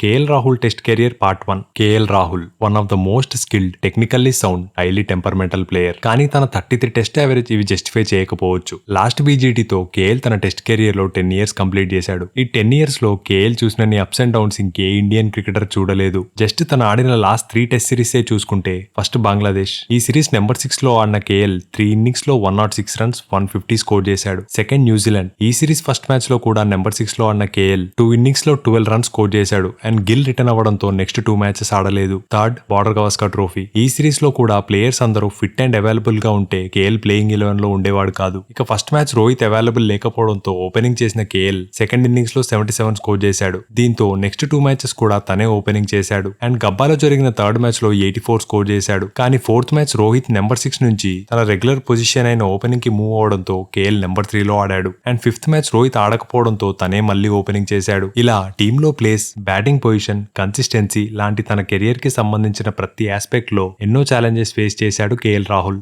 KL Rahul test career part 1. KL Rahul one of the most skilled, technically sound, highly temperamental player. కానీ తన 33 test average ఇవి justify చేయకపోవచ్చు. Last బీజీటీతో KL తన test career లో 10 years complete చేశాడు. ఈ 10 ఇయర్స్ లో కేఎల్ చూసినన్ని అప్స్ అండ్ డౌన్స్ ఇంకే ఇండియన్ క్రికెటర్ చూడలేదు. జస్ట్ తన ఆడిన లాస్ట్ 3 టెస్ట్ సిరీస్ చూసుకుంటే, ఫస్ట్ బంగ్లాదేశ్. ఈ సిరీస్ నెంబర్ 6 లో ఆడిన కేఎల్ 3 ఇన్నింగ్స్ లో 106 రన్స్ 150 స్కోర్ చేశాడు. Second New Zealand. ఈ సిరీస్ ఫస్ట్ మ్యాచ్ లో కూడా నెంబర్ 6 లో ఆడిన కేఎల్ 2 ఇన్నింగ్స్ లో 12 రన్స్ స్కోర్ చేశాడు. అండ్ గిల్ రిటర్న్ అవ్వడంతో నెక్స్ట్ 2 మ్యాచెస్ ఆడలేదు. Third, border Gavaskar trophy. ఈ సిరీస్ లో కూడా ప్లేయర్స్ అందరూ ఫిట్ అండ్ అవైలబుల్ గా ఉంటే కేఎల్ ప్లేయింగ్ 11 లో ఉండేవాడు కాదు. ఇక ఫస్ట్ మ్యాచ్ రోహిత్ అవైలబుల్ లేకపోవడంతో ఓపెనింగ్ చేసిన కేఎల్ సెకండ్ ఇన్నింగ్స్ లో 77 స్కోర్ చేశాడు. దీంతో నెక్స్ట్ 2 మ్యాచెస్ కూడా తనే ఓపెనింగ్ చేశాడు. అండ్ గబ్బాలో జరిగిన థర్డ్ మ్యాచ్ లో 84 స్కోర్ చేశాడు. కానీ ఫోర్త్ మ్యాచ్ రోహిత్ నెంబర్ 6 నుంచి తన రెగ్యులర్ పొజిషన్ అయిన ఓపెనింగ్ కి మూవ్ అవడంతో కేఎల్ నెంబర్ 3 లో ఆడాడు. అండ్ ఫిఫ్త్ మ్యాచ్ రోహిత్ ఆడకపోవడంతో తనే మళ్ళీ ఓపెనింగ్ చేశాడు. ఇలా టీంలో ప్లేస్, బ్యాటింగ్ పొజిషన్, కన్సిస్టెన్సీ లాంటి తన కెరియర్ కి సంబంధించిన ప్రతి ఆస్పెక్ట్ లో ఎన్నో ఛాలెంజెస్ ఫేస్ చేశాడు కేఎల్ రాహుల్.